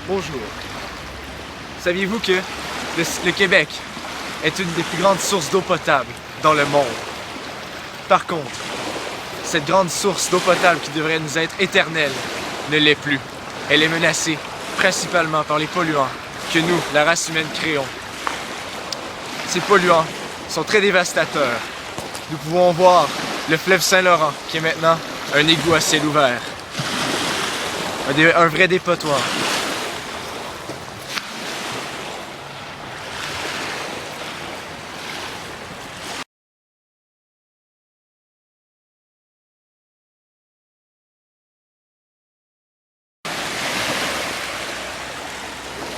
Bonjour. Saviez-vous que le Québec est une des plus grandes sources d'eau potable dans le monde? Par contre, cette grande source d'eau potable qui devrait nous être éternelle ne l'est plus. Elle est menacée principalement par les polluants que nous, la race humaine, créons. Ces polluants sont très dévastateurs. Nous pouvons voir le fleuve Saint-Laurent qui est maintenant un égout à ciel ouvert. Un vrai dépotoir.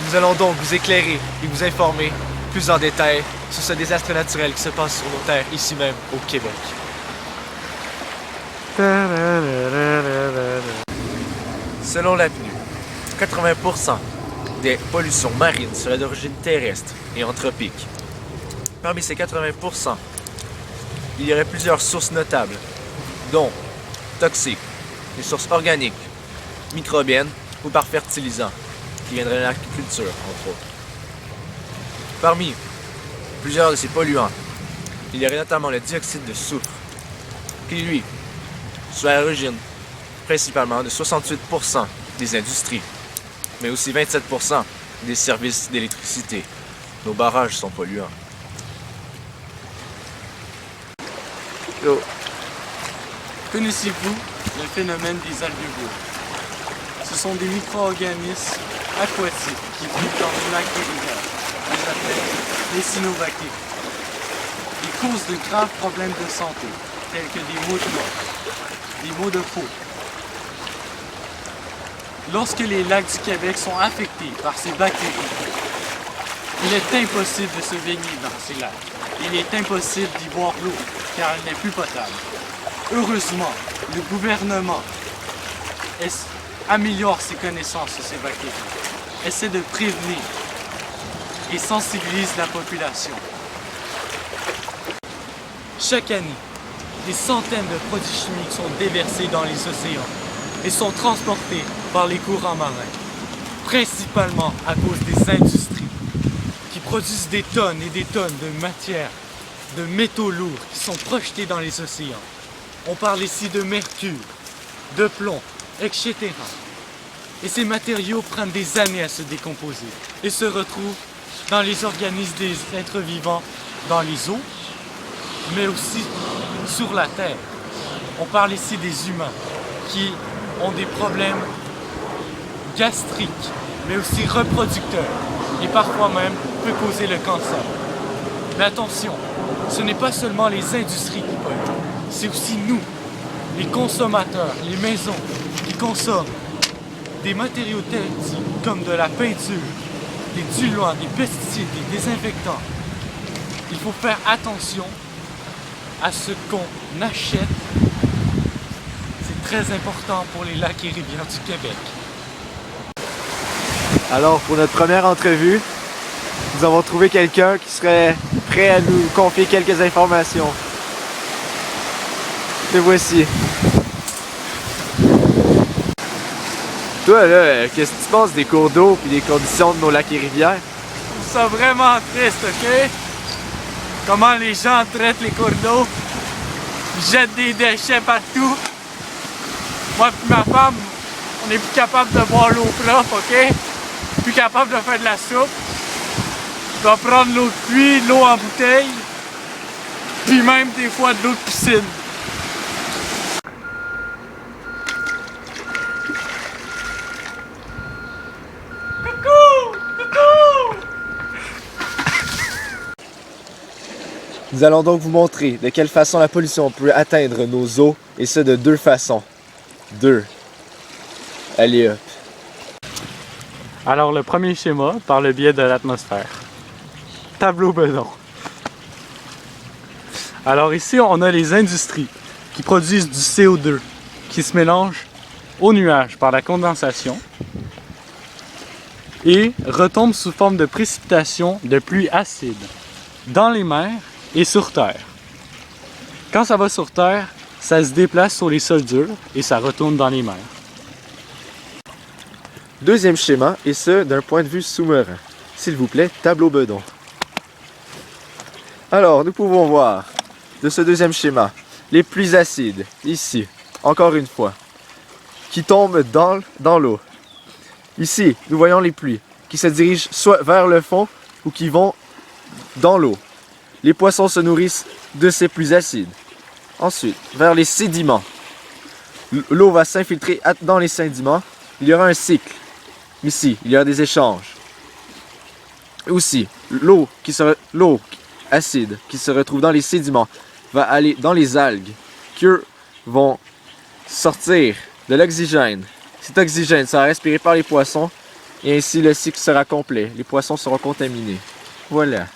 Nous allons donc vous éclairer et vous informer plus en détail sur ce désastre naturel qui se passe sur nos terres, ici même, au Québec. Selon la PNU, 80% des pollutions marines seraient d'origine terrestre et anthropique. Parmi ces 80%, il y aurait plusieurs sources notables, dont toxiques, des sources organiques, microbiennes ou par fertilisants, qui viendraient de l'agriculture, entre autres. Parmi plusieurs de ces polluants, il y aurait notamment le dioxyde de soufre, qui lui, soit à l'origine principalement de 68% des industries, mais aussi 27% des services d'électricité. Nos barrages sont polluants. Yo. Connaissez-vous le phénomène des alvéoles? Ce sont des micro-organismes aquatiques qui vivent dans les lacs et rivières. On les appelle les cyanobactéries. Ils causent de graves problèmes de santé, tels que des maux de gorge, des maux de peau. Lorsque les lacs du Québec sont affectés par ces bactéries, il est impossible de se baigner dans ces lacs. Il est impossible d'y boire l'eau, car elle n'est plus potable. Heureusement, le gouvernement améliore ses connaissances sur ces bactéries, essaie de prévenir et sensibilise la population. Chaque année, des centaines de produits chimiques sont déversés dans les océans et sont transportés par les courants marins, principalement à cause des industries qui produisent des tonnes et des tonnes de matières, de métaux lourds qui sont projetés dans les océans. On parle ici de mercure, de plomb, etc. Et ces matériaux prennent des années à se décomposer et se retrouvent dans les organismes des êtres vivants, dans les eaux, mais aussi sur la terre. On parle ici des humains qui ont des problèmes gastriques, mais aussi reproducteurs, et parfois même peut causer le cancer. Mais attention, ce n'est pas seulement les industries qui polluent, c'est aussi nous, les consommateurs, les maisons qui consomment des matériaux toxiques comme de la peinture, des diluants, des pesticides, des désinfectants. Il faut faire attention à ce qu'on achète. C'est très important pour les lacs et rivières du Québec. Alors, pour notre première entrevue, nous avons trouvé quelqu'un qui serait prêt à nous confier quelques informations. Te voici. Toi, là, qu'est-ce que tu penses des cours d'eau et des conditions de nos lacs et rivières? Je trouve ça vraiment triste, ok? Comment les gens traitent les cours d'eau. Ils jettent des déchets partout. Moi et ma femme, on n'est plus capable de boire l'eau propre, ok? Plus capable de faire de la soupe. Je dois prendre l'eau de pluie, de l'eau en bouteille, puis même des fois de l'eau de piscine. Coucou! Coucou! Nous allons donc vous montrer de quelle façon la pollution peut atteindre nos eaux, et ce de deux façons. Allez hop! Alors le premier schéma, par le biais de l'atmosphère. Tableau bedon. Alors ici, on a les industries qui produisent du CO2 qui se mélange aux nuages par la condensation et retombe sous forme de précipitations de pluie acide dans les mers et sur Terre. Quand ça va sur Terre, ça se déplace sur les sols durs et ça retourne dans les mers. Deuxième schéma, et ce, d'un point de vue sous-marin. S'il vous plaît, tableau bedon. Alors, nous pouvons voir de ce deuxième schéma les pluies acides, ici, encore une fois, qui tombent dans l'eau. Ici, nous voyons les pluies qui se dirigent soit vers le fond ou qui vont dans l'eau. Les poissons se nourrissent de ces pluies acides. Ensuite, vers les sédiments. L'eau va s'infiltrer dans les sédiments. Il y aura un cycle. Ici, il y aura des échanges. Aussi, l'eau acide qui se retrouve dans les sédiments va aller dans les algues qui, eux, vont sortir de l'oxygène. Cet oxygène sera respiré par les poissons et ainsi le cycle sera complet. Les poissons seront contaminés. Voilà.